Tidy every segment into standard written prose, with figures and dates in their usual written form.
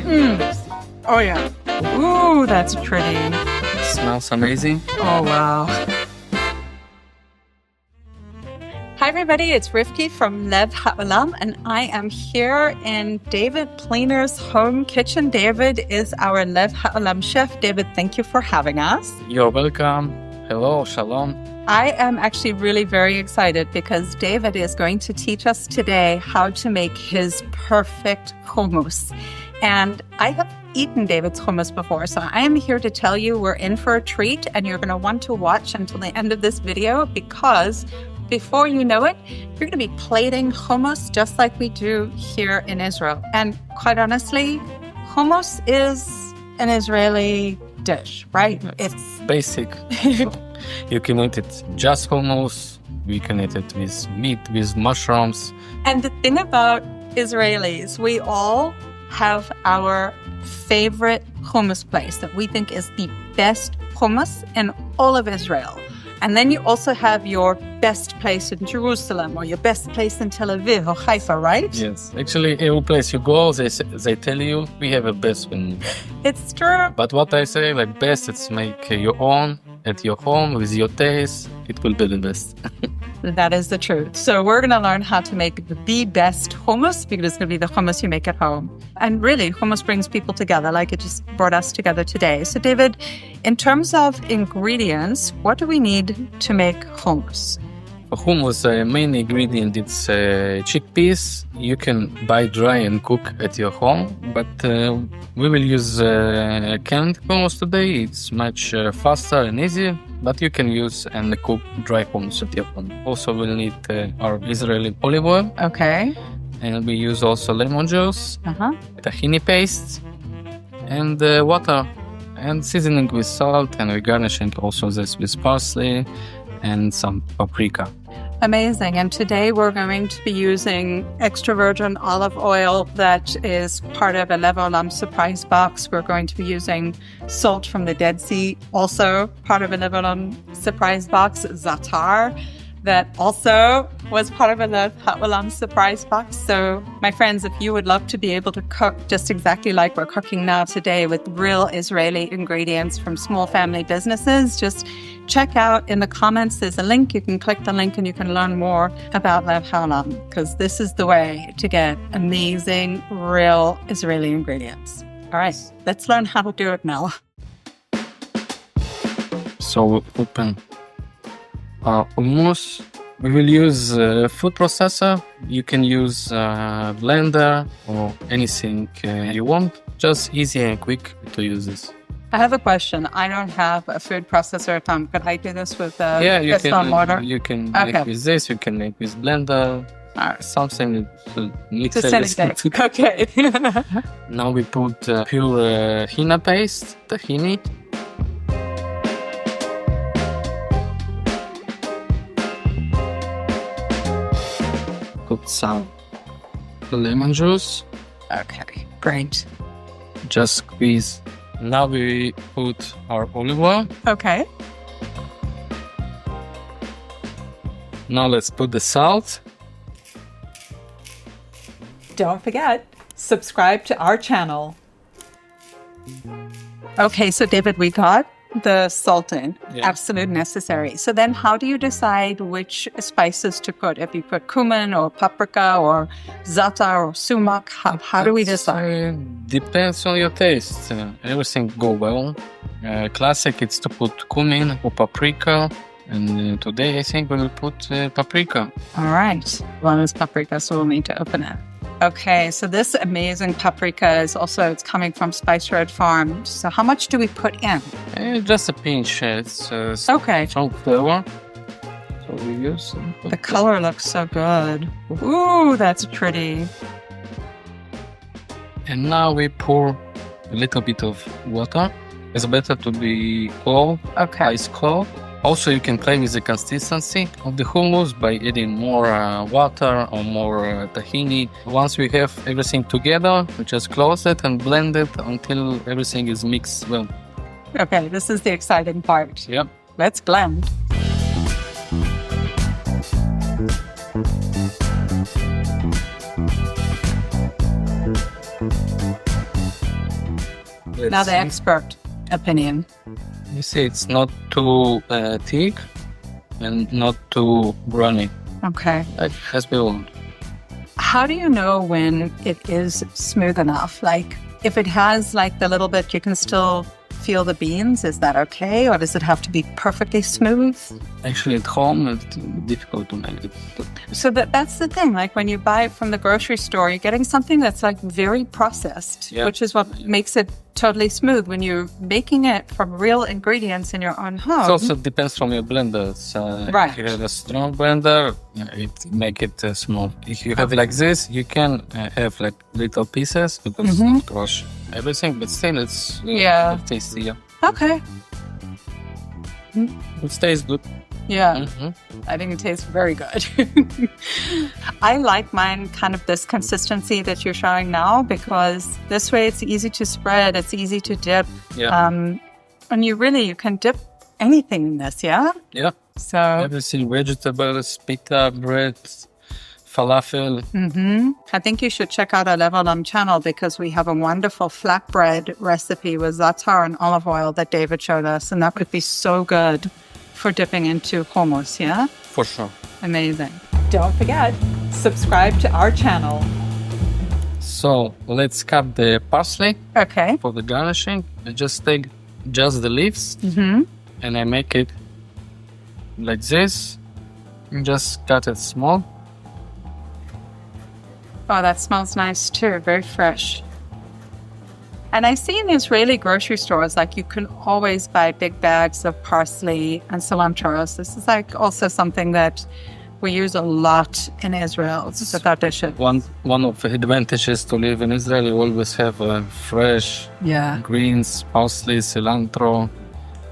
Oh, yeah. Ooh, that's pretty. Smells amazing. Oh, wow. Hi, everybody. It's Rivki from Lev Haolam, and I am here in David Pliner's home kitchen. David is our Lev Haolam chef. David, thank you for having us. You're welcome. Hello, shalom. I am actually really very excited because David is going to teach us today how to make his perfect hummus. And I have eaten David's hummus before, so I am here to tell you we're in for a treat, and you're going to want to watch until the end of this video because before you know it, you're going to be plating hummus just like we do here in Israel. And quite honestly, hummus is an Israeli dish, right? It's basic. So you can eat it just hummus. We can eat it with meat, with mushrooms. And the thing about Israelis, we all have our favorite hummus place that we think is the best hummus in all of Israel. And then you also have your best place in Jerusalem or your best place in Tel Aviv or Haifa, right? Yes. Actually, every place you go, they tell you we have a best one. It's true. But what I say, like best, it's make your own at your home with your taste. It will be the best. That is the truth. So we're going to learn how to make the best hummus because it's going to be the hummus you make at home. And really, hummus brings people together like it just brought us together today. So David, in terms of ingredients, what do we need to make hummus? For hummus, the main ingredient is chickpeas. You can buy dry and cook at your home, but we will use canned hummus today. It's much faster and easier, but you can use and cook dry hummus at your home. Also, we'll need our Israeli olive oil. Okay. And we use also lemon juice, tahini paste, and water, and seasoning with salt, and we're garnishing also this with parsley and some paprika. Amazing. And today we're going to be using extra virgin olive oil that is part of a Lev Haolam surprise box. We're going to be using salt from the Dead Sea, also part of a Lev Haolam surprise box, za'atar, that also was part of a Lev Haolam surprise box. So, my friends, if you would love to be able to cook just exactly like we're cooking now today with real Israeli ingredients from small family businesses, just check out in the comments. There's a link. You can click the link and you can learn more about Lev Haolam because this is the way to get amazing, real Israeli ingredients. All right, let's learn how to do it now. So, we open our hummus. We will use food processor. You can use blender or anything you want. Just easy and quick to use this. I have a question. I don't have a food processor at home. Could I do this with you can water? You can make with this. You can make with blender. Something to mix everything. Okay. Now we put pure henna paste, tahini. Put some lemon juice. Okay, great. Just squeeze. Now we put our olive oil. Okay. Now let's put the salt. Don't forget, subscribe to our channel. Okay, so David, we got the salt in, absolute necessary. So then how do you decide which spices to put? If you put cumin or paprika or za'atar or sumac, how do we decide? Depends on your taste. Everything go well. Classic, it's to put cumin or paprika. And today I think we will put paprika. All right. One is paprika, so we'll need to open it. Okay, so this amazing paprika is also, it's coming from Spice Red Farm. So how much do we put in? Just a pinch. It's okay. Strong flavor. So we use... The color looks so good. Ooh, that's pretty. And now we pour a little bit of water. It's better to be cold, ice cold. Also, you can play with the consistency of the hummus by adding more water or more tahini. Once we have everything together, we just close it and blend it until everything is mixed well. Okay, this is the exciting part. Yep. Let's blend. Now the expert opinion. You see, it's not too thick and not too runny. Okay. Like as we want. How do you know when it is smooth enough? Like, if it has like the little bit, you can still feel the beans. Is that okay? Or does it have to be perfectly smooth? Actually, at home, it's difficult to make it. So that's the thing. Like when you buy it from the grocery store, you're getting something that's like very processed, which is what makes it totally smooth. When you're making it from real ingredients in your own home. It also depends from your blender. Right. If you have a strong blender, it make it small. If you have it like this, you can have like little pieces because it crush everything, but still it's tasty. Yeah. Okay. It tastes good. Yeah, I think it tastes very good. I like mine kind of this consistency that you're showing now, because this way it's easy to spread, it's easy to dip. Yeah. And you can dip anything in this, yeah? Yeah. So everything, vegetables, pita, bread, falafel. I think you should check out our Lev Haolam channel, because we have a wonderful flatbread recipe with za'atar and olive oil that David showed us, and that would be so good for dipping into hummus, yeah? For sure. Amazing. Don't forget, subscribe to our channel. So let's cut the parsley. Okay. For the garnishing. I just take just the leaves and I make it like this. And just cut it small. Oh, that smells nice too. Very fresh. And I see in Israeli grocery stores, like you can always buy big bags of parsley and cilantro. So this is like also something that we use a lot in Israel with our dishes. One of the advantages to live in Israel, you always have fresh greens, parsley, cilantro,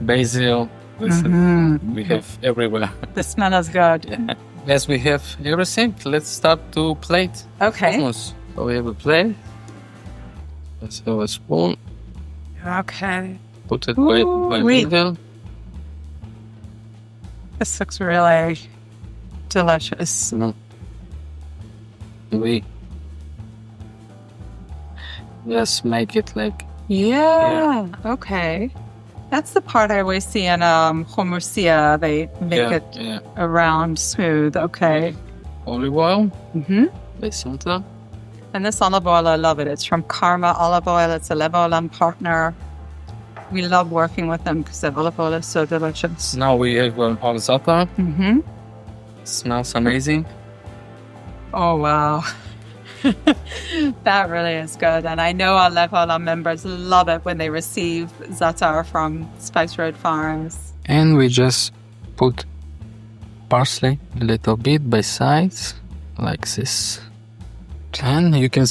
basil. We have everywhere. The smell is good. As we have everything, let's start to plate. Okay. Hummus. So we have a plate. Let's have a spoon. Okay. Put it by middle. This looks really delicious. We just make it like... Yeah. Okay. That's the part I always see in hummusia. They make it around smooth. Okay. Olive oil. By center. And this olive oil, I love it. It's from Karma Olive Oil. It's a Lev Haolam partner. We love working with them because the olive oil is so delicious. Now we have our za'atar. Smells amazing. Oh, wow. That really is good. And I know our Lev Haolam members love it when they receive za'atar from Spice Road Farms. And we just put parsley a little bit by sides, like this. And you can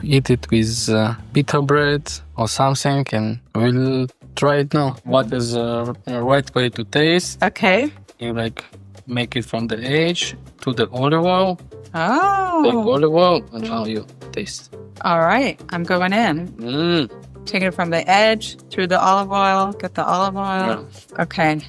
eat it with pita bread or something, and we'll try it now. What is a right way to taste? Okay. You make it from the edge to the olive oil. Oh. Take olive oil, and now you taste. All right, I'm going in. Take it from the edge through the olive oil. Get the olive oil. Yeah. Okay.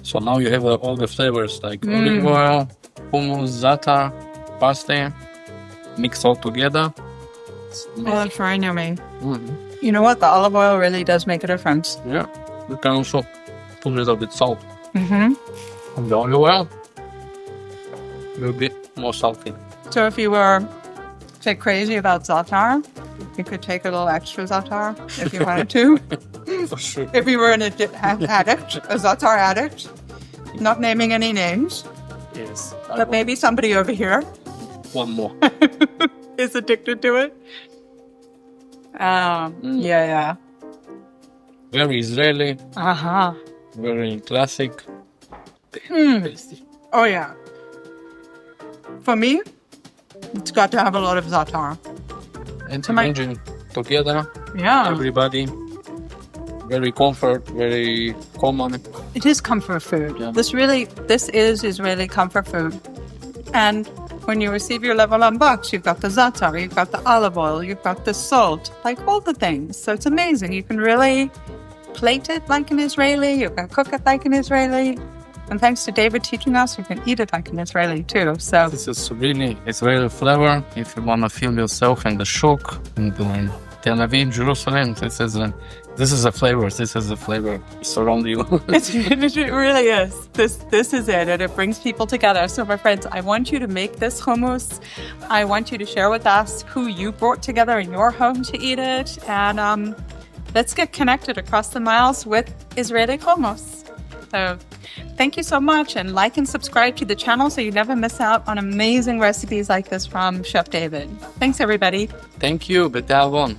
So now you have all the flavors like olive oil, hummus, za'atar, parsley. Mix all together. Oh, that's very yummy. You know what? The olive oil really does make a difference. Yeah. You can also put a little bit salt. And the olive oil will be more salty. So if you were, say, crazy about za'atar, you could take a little extra za'atar if you wanted to. For sure. If you were an addict, a za'atar addict, not naming any names. Yes. But maybe somebody over here. One more. Is addicted to it. Yeah. Very Israeli. Very classic. Tasty. Oh yeah. For me, it's got to have a lot of za'atar. And imagine together. Yeah. Everybody. Very comfort, very common. It is comfort food. Yeah. This is Israeli comfort food. And when you receive your Lev Haolam box, you've got the za'atar, you've got the olive oil, you've got the salt, like all the things. So it's amazing. You can really plate it like an Israeli. You can cook it like an Israeli. And thanks to David teaching us, you can eat it like an Israeli too. So this is really Israeli flavor. If you want to feel yourself in the shuk and Tel Aviv, Jerusalem. This is a flavor. This is the flavor surround you. It really is. This is it, and it brings people together. So, my friends, I want you to make this hummus. I want you to share with us who you brought together in your home to eat it, and let's get connected across the miles with Israeli hummus. So, thank you so much, and like and subscribe to the channel so you never miss out on amazing recipes like this from Chef David. Thanks, everybody. Thank you, Betavon.